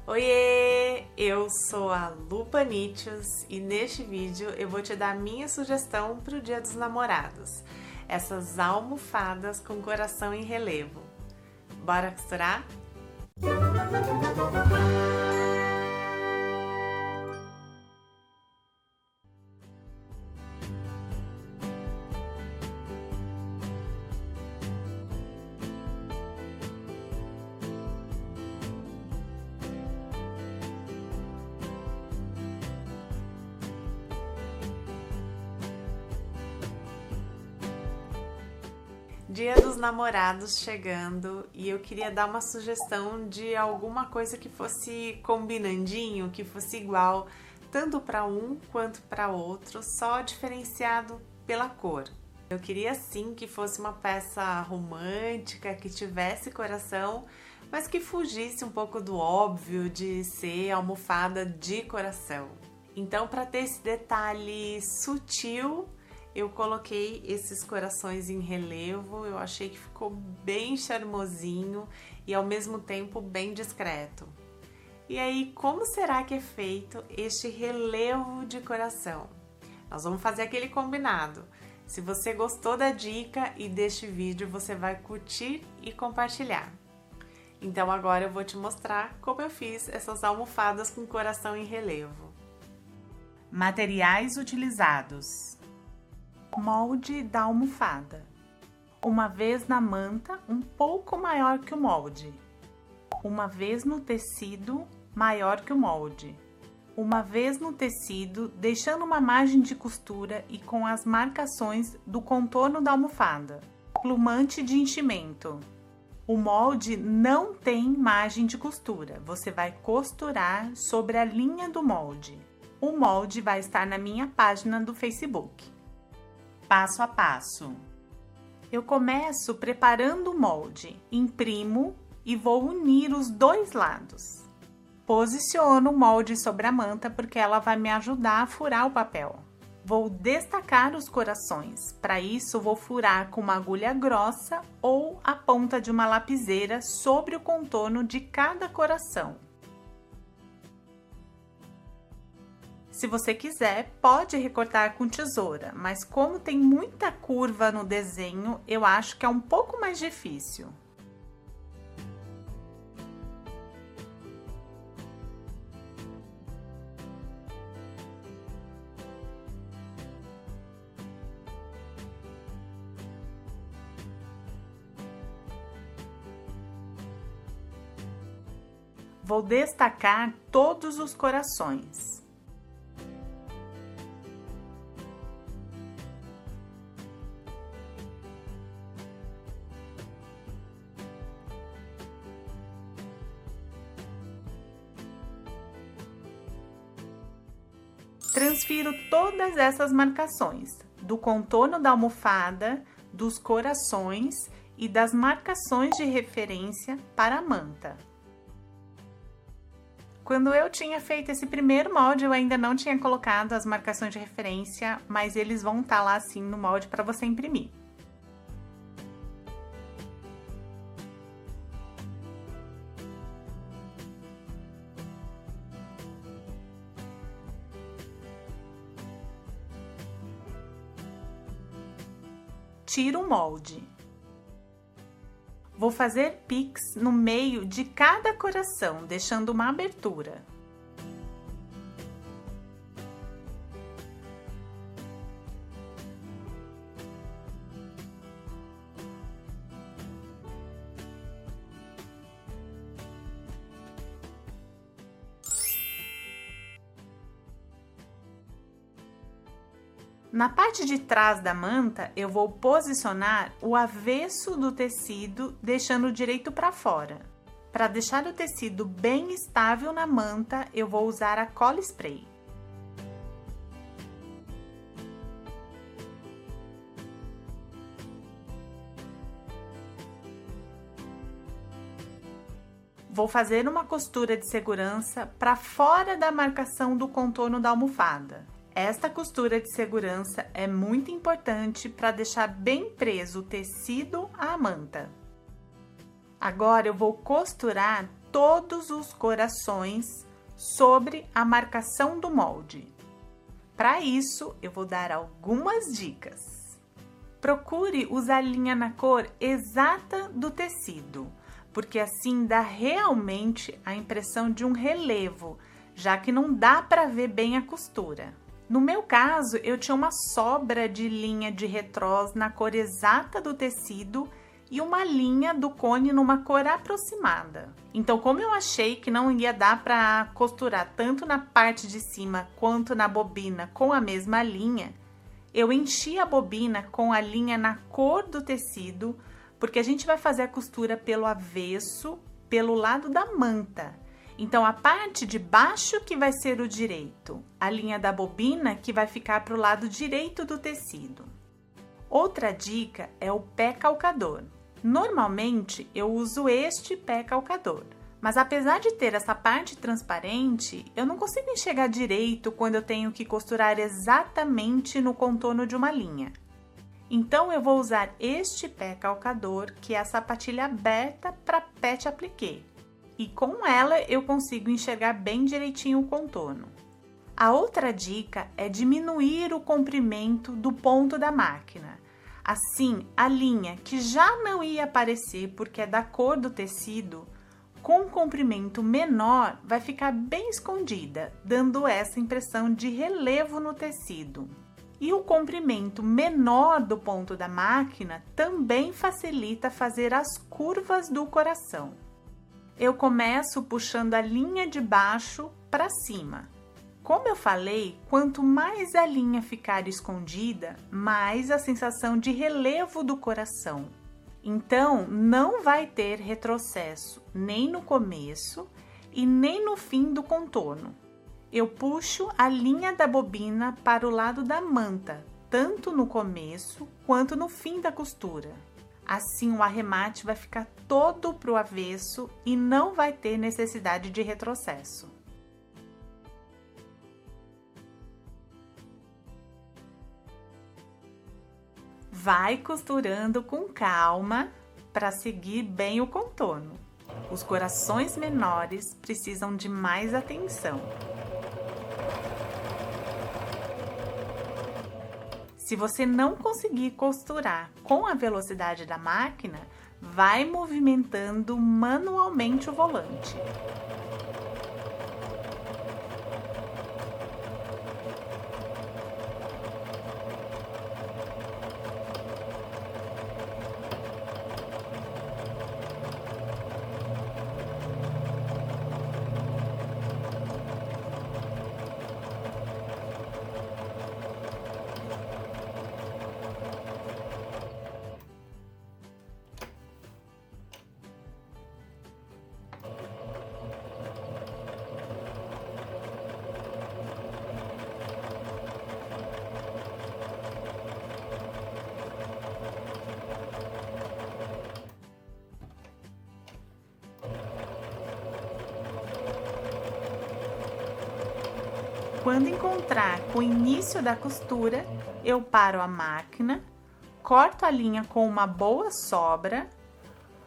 Oiê! Eu sou a Lu Panichos e neste vídeo eu vou te dar minha sugestão para o Dia dos Namorados. Essas almofadas com coração em relevo. Bora costurar? Dia dos Namorados chegando e eu queria dar uma sugestão de alguma coisa que fosse combinandinho, que fosse igual tanto para um quanto para outro, só diferenciado pela cor. Eu queria sim que fosse uma peça romântica, que tivesse coração, mas que fugisse um pouco do óbvio de ser almofada de coração. Então, para ter esse detalhe sutil, eu coloquei esses corações em relevo, eu achei que ficou bem charmosinho e ao mesmo tempo bem discreto. E aí, como será que é feito este relevo de coração? Nós vamos fazer aquele combinado. Se você gostou da dica e deste vídeo, você vai curtir e compartilhar. Então agora eu vou te mostrar como eu fiz essas almofadas com coração em relevo. Materiais utilizados: molde da almofada, uma vez na manta um pouco maior que o molde, uma vez no tecido maior que o molde, uma vez no tecido deixando uma margem de costura e com as marcações do contorno da almofada, plumante de enchimento. O molde não tem margem de costura, você vai costurar sobre a linha do molde. O molde vai estar na minha página do Facebook. Passo a passo. Eu começo preparando o molde, imprimo e vou unir os dois lados. Posiciono o molde sobre a manta porque ela vai me ajudar a furar o papel. Vou destacar os corações, para isso vou furar com uma agulha grossa ou a ponta de uma lapiseira sobre o contorno de cada coração. Se você quiser, pode recortar com tesoura, mas como tem muita curva no desenho, eu acho que é um pouco mais difícil. Vou destacar todos os corações. Transfiro todas essas marcações, do contorno da almofada, dos corações e das marcações de referência para a manta. Quando eu tinha feito esse primeiro molde, eu ainda não tinha colocado as marcações de referência, mas eles vão estar lá assim no molde para você imprimir. Tiro o molde. Vou fazer pix no meio de cada coração, deixando uma abertura. Na parte de trás da manta, eu vou posicionar o avesso do tecido, deixando o direito para fora. Para deixar o tecido bem estável na manta, eu vou usar a cola spray. Vou fazer uma costura de segurança para fora da marcação do contorno da almofada. Esta costura de segurança é muito importante para deixar bem preso o tecido à manta. Agora eu vou costurar todos os corações sobre a marcação do molde. Para isso, eu vou dar algumas dicas. Procure usar linha na cor exata do tecido, porque assim dá realmente a impressão de um relevo, já que não dá para ver bem a costura. No meu caso, eu tinha uma sobra de linha de retrós na cor exata do tecido e uma linha do cone numa cor aproximada. Então, como eu achei que não ia dar para costurar tanto na parte de cima quanto na bobina com a mesma linha, eu enchi a bobina com a linha na cor do tecido, porque a gente vai fazer a costura pelo avesso, pelo lado da manta. Então, a parte de baixo que vai ser o direito, a linha da bobina que vai ficar para o lado direito do tecido. Outra dica é o pé calcador. Normalmente, eu uso este pé calcador, mas apesar de ter essa parte transparente, eu não consigo enxergar direito quando eu tenho que costurar exatamente no contorno de uma linha. Então, eu vou usar este pé calcador, que é a sapatilha aberta para pet appliqué. E com ela, eu consigo enxergar bem direitinho o contorno. A outra dica é diminuir o comprimento do ponto da máquina. Assim, a linha, que já não ia aparecer porque é da cor do tecido, com um comprimento menor, vai ficar bem escondida, dando essa impressão de relevo no tecido. E o comprimento menor do ponto da máquina também facilita fazer as curvas do coração. Eu começo puxando a linha de baixo para cima. Como eu falei, quanto mais a linha ficar escondida, mais a sensação de relevo do coração. Então, não vai ter retrocesso nem no começo e nem no fim do contorno. Eu puxo a linha da bobina para o lado da manta, tanto no começo quanto no fim da costura. Assim, o arremate vai ficar todo para o avesso e não vai ter necessidade de retrocesso. Vai costurando com calma para seguir bem o contorno. Os corações menores precisam de mais atenção. Se você não conseguir costurar com a velocidade da máquina, vai movimentando manualmente o volante. Quando encontrar com o início da costura, eu paro a máquina, corto a linha com uma boa sobra,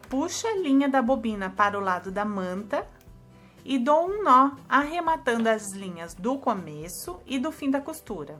puxo a linha da bobina para o lado da manta e dou um nó, arrematando as linhas do começo e do fim da costura.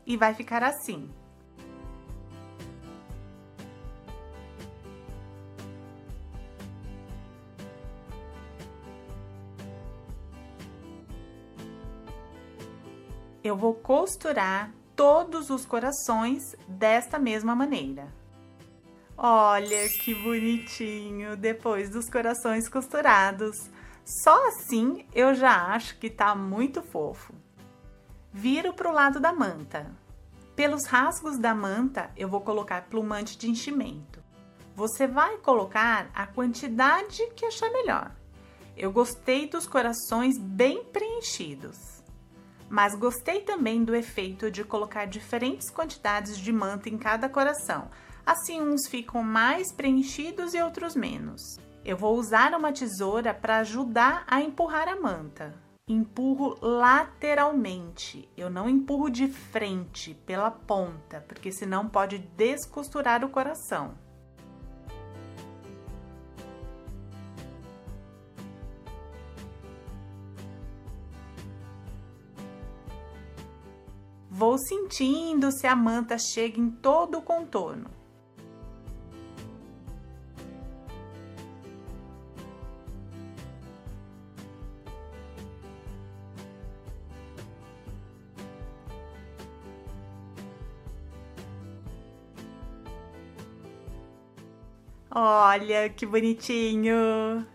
E vai ficar assim. Eu vou costurar todos os corações desta mesma maneira. Olha que bonitinho depois dos corações costurados. Só assim eu já acho que tá muito fofo. Viro para o lado da manta. Pelos rasgos da manta, eu vou colocar plumante de enchimento. Você vai colocar a quantidade que achar melhor. Eu gostei dos corações bem preenchidos, mas gostei também do efeito de colocar diferentes quantidades de manta em cada coração. Assim, uns ficam mais preenchidos e outros menos. Eu vou usar uma tesoura para ajudar a empurrar a manta. Empurro lateralmente, eu não empurro de frente, pela ponta, porque senão pode descosturar o coração. Vou sentindo se a manta chega em todo o contorno. Olha que bonitinho!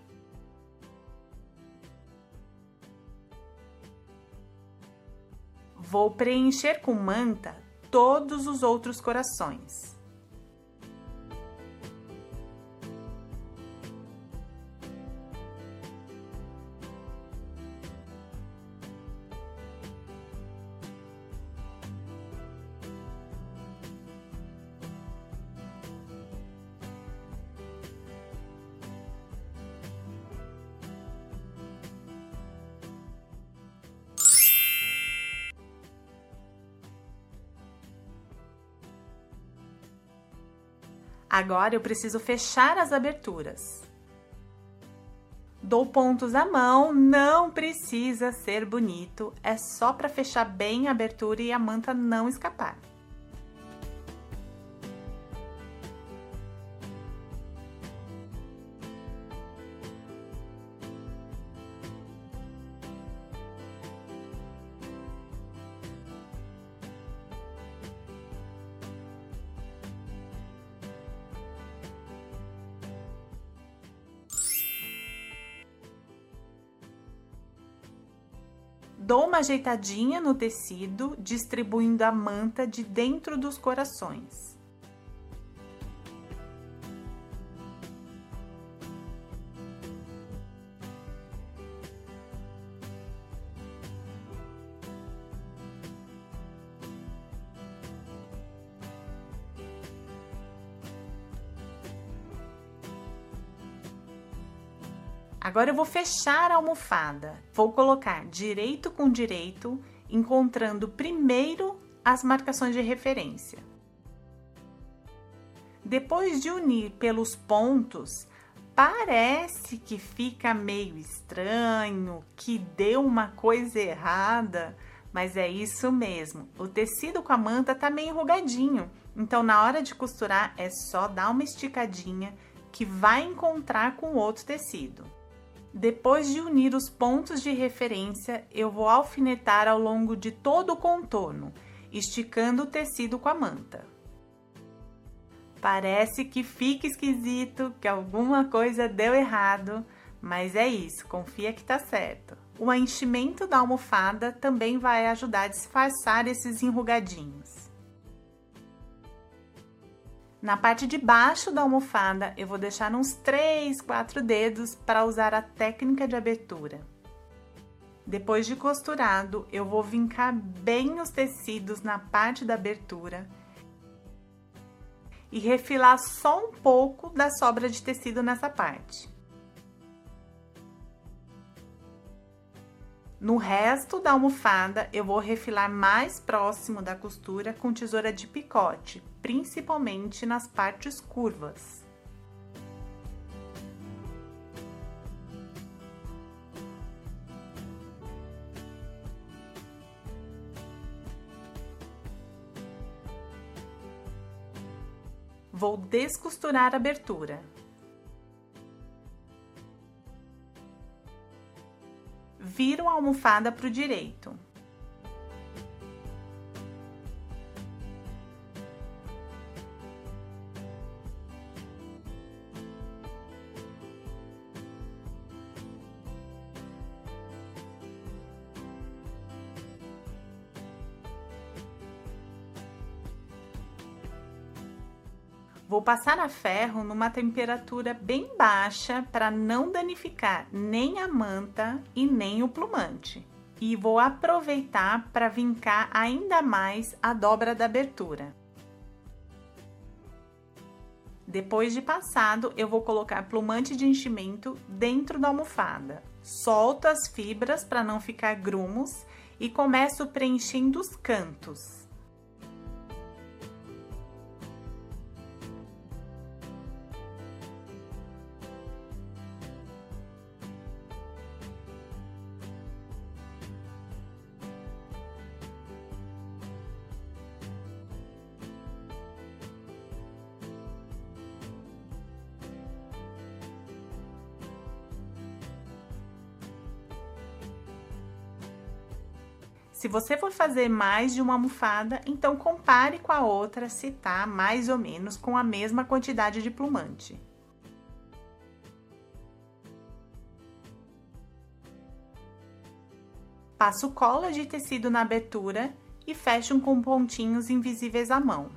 Vou preencher com manta todos os outros corações. Agora eu preciso fechar as aberturas. Dou pontos à mão, não precisa ser bonito, é só para fechar bem a abertura e a manta não escapar. Dou uma ajeitadinha no tecido, distribuindo a manta de dentro dos corações. Agora eu vou fechar a almofada. Vou colocar direito com direito, encontrando primeiro as marcações de referência. Depois de unir pelos pontos, parece que fica meio estranho, que deu uma coisa errada, mas é isso mesmo. O tecido com a manta tá meio enrugadinho, então na hora de costurar é só dar uma esticadinha que vai encontrar com o outro tecido. Depois de unir os pontos de referência, eu vou alfinetar ao longo de todo o contorno, esticando o tecido com a manta. Parece que fica esquisito, que alguma coisa deu errado, mas é isso, confia que tá certo. O enchimento da almofada também vai ajudar a disfarçar esses enrugadinhos. Na parte de baixo da almofada, eu vou deixar uns 3, 4 dedos para usar a técnica de abertura. Depois de costurado, eu vou vincar bem os tecidos na parte da abertura e refilar só um pouco da sobra de tecido nessa parte. No resto da almofada, eu vou refilar mais próximo da costura com tesoura de picote, principalmente nas partes curvas. Vou descosturar a abertura. Viro a almofada para o direito. Vou passar a ferro numa temperatura bem baixa para não danificar nem a manta e nem o plumante. E vou aproveitar para vincar ainda mais a dobra da abertura. Depois de passado, eu vou colocar plumante de enchimento dentro da almofada. Solto as fibras para não ficar grumos e começo preenchendo os cantos. Se você for fazer mais de uma almofada, então compare com a outra se tá mais ou menos com a mesma quantidade de plumante. Passo cola de tecido na abertura e fecho com pontinhos invisíveis à mão.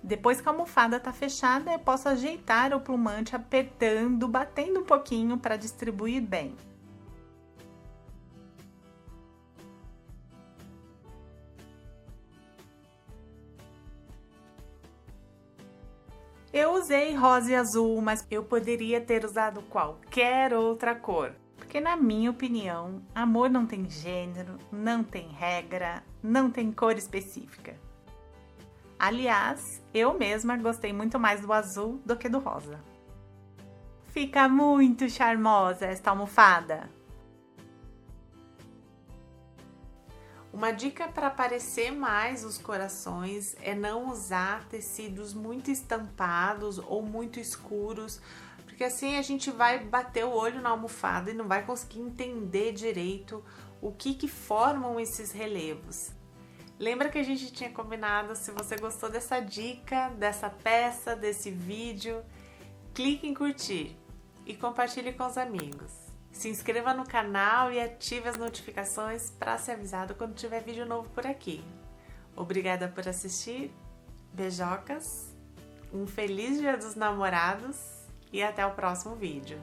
Depois que a almofada tá fechada, eu posso ajeitar o plumante apertando, batendo um pouquinho para distribuir bem. Eu usei rosa e azul, mas eu poderia ter usado qualquer outra cor. Porque na minha opinião, amor não tem gênero, não tem regra, não tem cor específica. Aliás, eu mesma gostei muito mais do azul do que do rosa. Fica muito charmosa esta almofada! Uma dica para aparecer mais os corações é não usar tecidos muito estampados ou muito escuros, porque assim a gente vai bater o olho na almofada e não vai conseguir entender direito o que formam esses relevos. Lembra que a gente tinha combinado, se você gostou dessa dica, dessa peça, desse vídeo, clique em curtir e compartilhe com os amigos. Se inscreva no canal e ative as notificações para ser avisado quando tiver vídeo novo por aqui. Obrigada por assistir, beijocas, um feliz Dia dos Namorados e até o próximo vídeo.